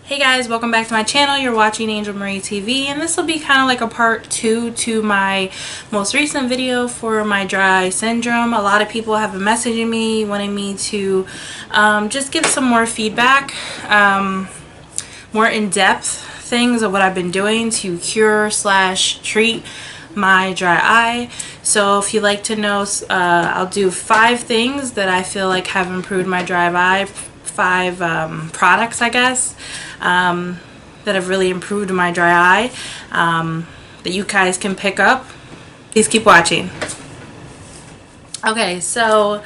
Hey guys, welcome back to my channel. You're watching Angel Marie TV, and this will be kind of like a part 2 to my most recent video for my dry eye syndrome. A lot of people have been messaging me wanting me to just give some more feedback, more in-depth things of what I've been doing to cure / treat my dry eye. So if you'd like to know, I'll do 5 things that I feel like have improved my dry eye. 5 products, I guess, that have really improved my dry eye, that you guys can pick up. Please keep watching. Okay, so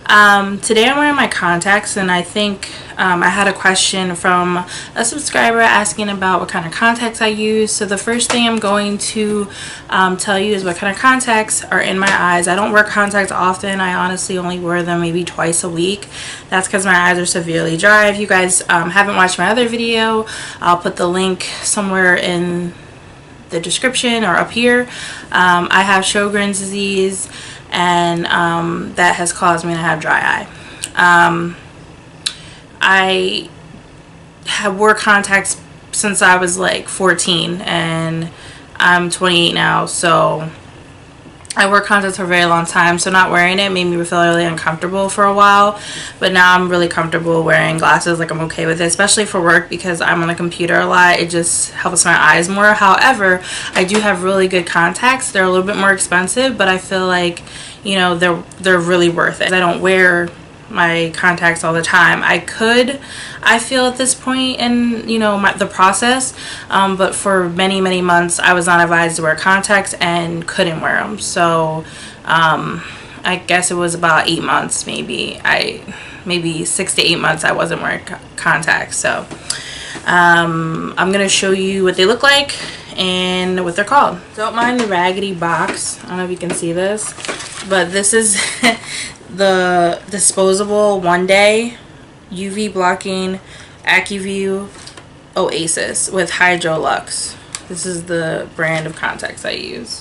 today I'm wearing my contacts, and I think I had a question from a subscriber asking about what kind of contacts I use. So the first thing I'm going to tell you is what kind of contacts are in my eyes. I don't wear contacts often. I honestly only wear them maybe twice a week. That's because my eyes are severely dry. If you guys haven't watched my other video, I'll put the link somewhere in the description or up here. I have Sjogren's disease, and that has caused me to have dry eye. I have wore contacts since I was like 14, and I'm 28 now, so I wore contacts for a very long time. So not wearing it made me feel really uncomfortable for a while, but now I'm really comfortable wearing glasses. Like, I'm okay with it, especially for work, because I'm on the computer a lot. It just helps my eyes more. However, I do have really good contacts. They're a little bit more expensive, but I feel like, you know, they're really worth it. I don't wear my contacts all the time. I feel at this point in, you know, the process, but for many months I was not advised to wear contacts and couldn't wear them. So I guess it was about 8 months, maybe 6 to 8 months I wasn't wearing contacts. So I'm gonna show you what they look like and what they're called. Don't mind the raggedy box. I don't know if you can see this, but this is the disposable 1-day UV blocking Acuvue Oasys with Hydraluxe. This is the brand of contacts I use.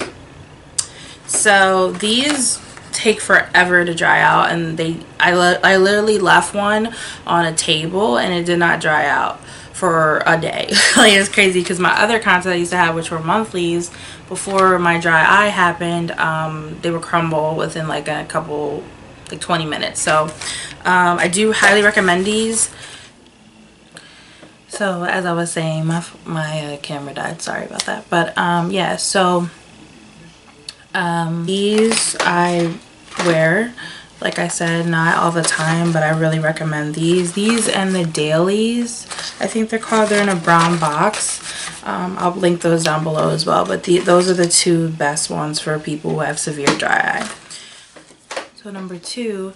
So these take forever to dry out, and I literally left one on a table and it did not dry out for a day. Like, it's crazy, because my other contacts I used to have, which were monthlies, before my dry eye happened, they would crumble within like a couple, like 20 minutes. So I do highly recommend these. So as I was saying, my camera died, sorry about that. But yeah, so these I wear, like I said, not all the time, but I really recommend these and the Dailies, I think they're called. They're in a brown box. I'll link those down below as well, but those are the 2 best ones for people who have severe dry eye. So number 2,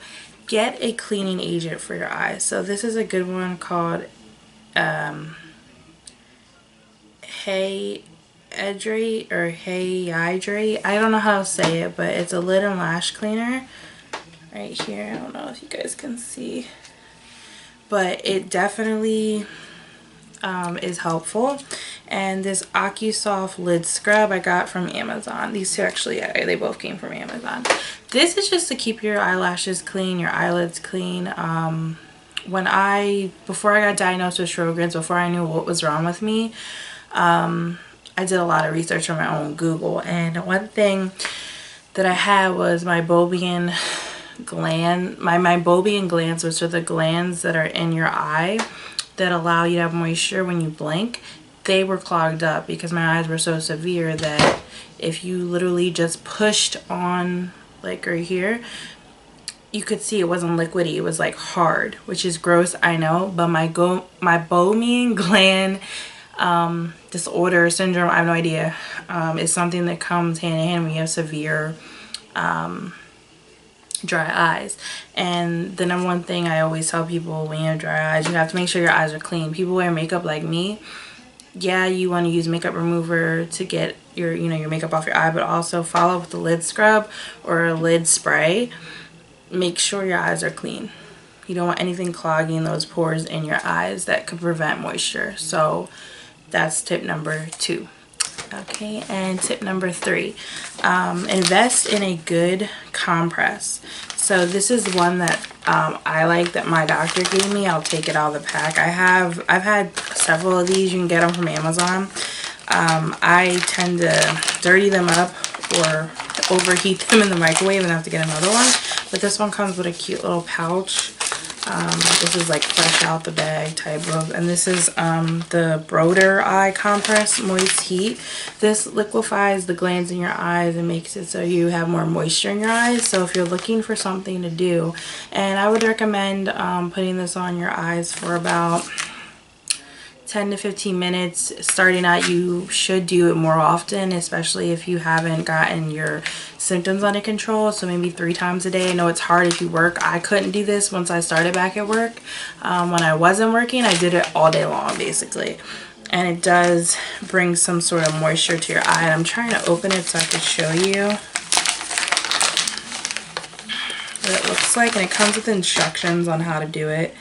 get a cleaning agent for your eyes. So this is a good one called Hydrate or Hydrate. I don't know how to say it, but it's a lid and lash cleaner right here. I don't know if you guys can see, but it definitely is helpful. And this AccuSoft lid scrub I got from Amazon. These 2 actually, they both came from Amazon. This is just to keep your eyelashes clean, your eyelids clean. Before I got diagnosed with Sjogren's, before I knew what was wrong with me, I did a lot of research on my own Google, and one thing that I had was meibomian gland, my meibomian glands, which are the glands that are in your eye that allow you to have moisture when you blink. They were clogged up because my eyes were so severe that if you literally just pushed on, like right here, you could see it wasn't liquidy, it was like hard, which is gross, I know, but my meibomian gland disorder, syndrome, I have no idea, is something that comes hand in hand when you have severe dry eyes. And the number one thing I always tell people when you have dry eyes, you have to make sure your eyes are clean. People wear makeup like me. Yeah, you want to use makeup remover to get your, you know, your makeup off your eye, but also follow up with a lid scrub or a lid spray. Make sure your eyes are clean. You don't want anything clogging those pores in your eyes that could prevent moisture. So that's tip number 2. Okay, and tip number 3, invest in a good compress. So this is one that I like, that my doctor gave me. I'll take it out of the pack. I've had several of these. You can get them from Amazon. I tend to dirty them up or overheat them in the microwave and have to get another one. But this one comes with a cute little pouch. This is like fresh out the bag type of, and this is the Broder Eye Compress Moist Heat. This liquefies the glands in your eyes and makes it so you have more moisture in your eyes. So if you're looking for something to do, and I would recommend putting this on your eyes for about 10 to 15 minutes. Starting out, you should do it more often, especially if you haven't gotten your symptoms under control. So maybe 3 times a day. I know it's hard if you work. I couldn't do this once I started back at work. When I wasn't working, I did it all day long basically. And it does bring some sort of moisture to your eye. And I'm trying to open it so I can show you what it looks like. And it comes with instructions on how to do it.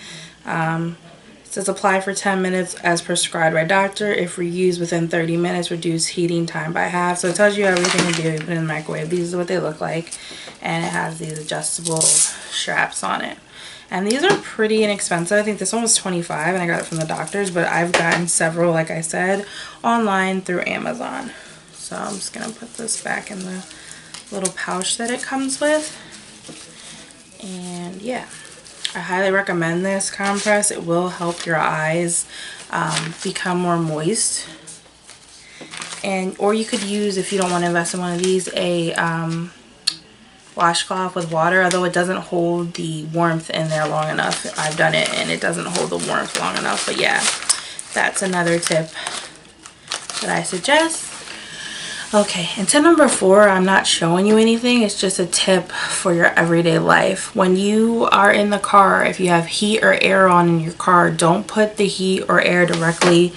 It says apply for 10 minutes as prescribed by doctor. If reused within 30 minutes, reduce heating time by half. So it tells you everything to do. You put it in the microwave. These are what they look like. And it has these adjustable straps on it. And these are pretty inexpensive. I think this one was $25 and I got it from the doctor's. But I've gotten several, like I said, online through Amazon. So I'm just going to put this back in the little pouch that it comes with. And yeah. I highly recommend this compress. It will help your eyes become more moist. Or you could use, if you don't want to invest in one of these, a washcloth with water, although it doesn't hold the warmth in there long enough. I've done it and it doesn't hold the warmth long enough. But yeah, that's another tip that I suggest. Okay, and tip number 4, I'm not showing you anything. It's just a tip for your everyday life. When you are in the car, if you have heat or air on in your car, don't put the heat or air directly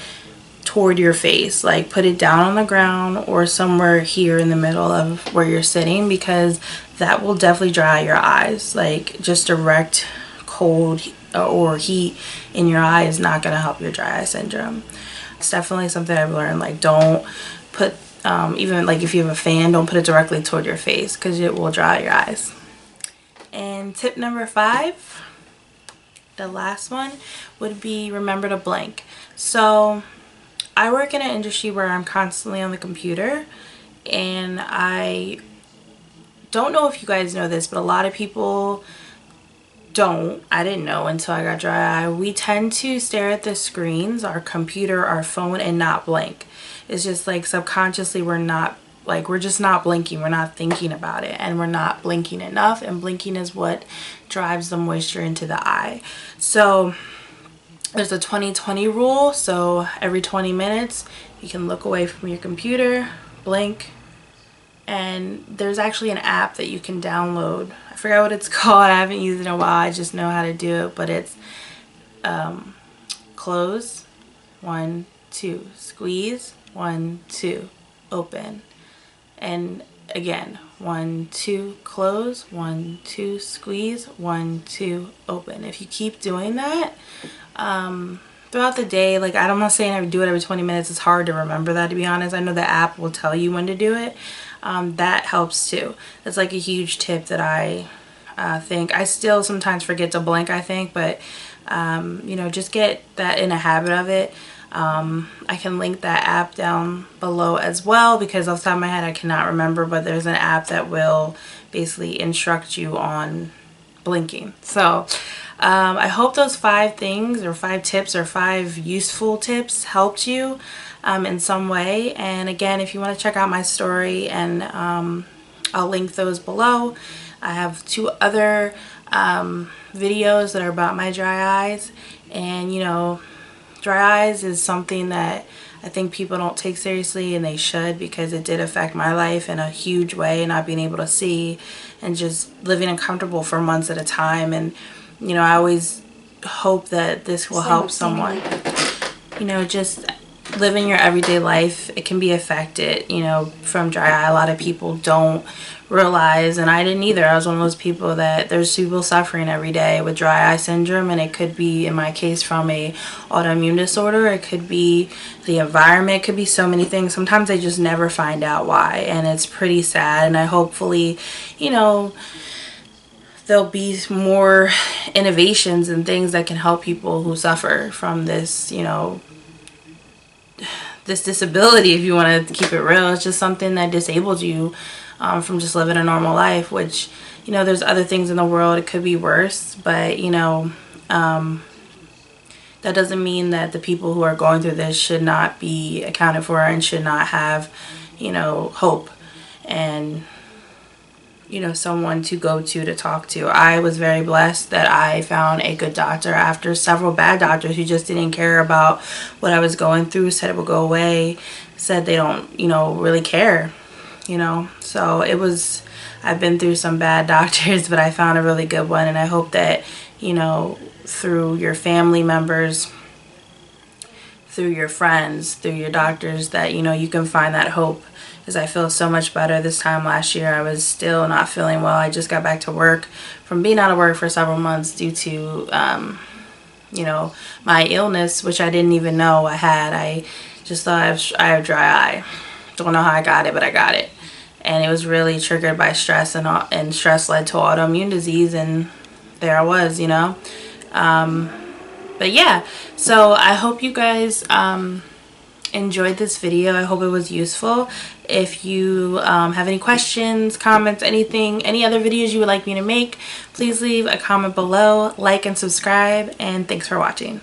toward your face. Like put it down on the ground or somewhere here in the middle of where you're sitting, because that will definitely dry your eyes. Like just direct cold or heat in your eye is not going to help your dry eye syndrome. It's definitely something I've learned. Like don't put even like if you have a fan, don't put it directly toward your face because it will dry your eyes. And tip number 5, the last one, would be remember to blink. So I work in an industry where I'm constantly on the computer, and I don't know if you guys know this, but a lot of people don't. I didn't know until I got dry eye. We tend to stare at the screens, our computer, our phone, and not blink. It's just like subconsciously we're just not blinking. We're not thinking about it, and we're not blinking enough, and blinking is what drives the moisture into the eye. So there's a 20-20 rule. So every 20 minutes you can look away from your computer, blink, and there's actually an app that you can download. I forgot what it's called. I haven't used it in a while. I just know how to do it, but it's close, 1, 2, squeeze, 1, 2, open, and again 1, 2, close, 1, 2, squeeze, 1, 2, open. If you keep doing that throughout the day, like I'm not saying I would do it every 20 minutes. It's hard to remember that, to be honest. I know the app will tell you when to do it. That helps too. That's like a huge tip that I think. I still sometimes forget to blink, I think, but you know, just get that in a habit of it. I can link that app down below as well, because off the top of my head I cannot remember, but there's an app that will basically instruct you on blinking. So I hope those 5 things or 5 tips or 5 useful tips helped you in some way. And again, if you want to check out my story, and I'll link those below. I have 2 other videos that are about my dry eyes, and you know, dry eyes is something that I think people don't take seriously, and they should, because it did affect my life in a huge way, not being able to see and just living uncomfortable for months at a time. And you know, I always hope that this will help someone. You know, just living your everyday life, it can be affected, you know, from dry eye. A lot of people don't realize, and I didn't either. I was one of those people that there's people suffering every day with dry eye syndrome, and it could be, in my case, from a autoimmune disorder. It could be the environment. It could be so many things. Sometimes they just never find out why, and it's pretty sad. And I hopefully, you know, there'll be more innovations and things that can help people who suffer from this, you know, this disability, if you want to keep it real. It's just something that disabled you from just living a normal life, which, you know, there's other things in the world. It could be worse, but, you know, that doesn't mean that the people who are going through this should not be accounted for and should not have, you know, hope and, you know, someone to go to talk to. I was very blessed that I found a good doctor after several bad doctors who just didn't care about what I was going through, said it would go away, said they don't, you know, really care, you know. So it was, I've been through some bad doctors, but I found a really good one, and I hope that, you know, through your family members, through your friends, through your doctors, that, you know, you can find that hope. Because I feel so much better. This time last year I was still not feeling well. I just got back to work from being out of work for several months due to you know, my illness, which I didn't even know I had. I just thought I have dry eye. Don't know how I got it, but I got it. And it was really triggered by stress, and stress led to autoimmune disease, and there I was, you know. But yeah, so I hope you guys enjoyed this video. I hope it was useful. If you have any questions, comments, anything, any other videos you would like me to make, please leave a comment below, like and subscribe, and thanks for watching.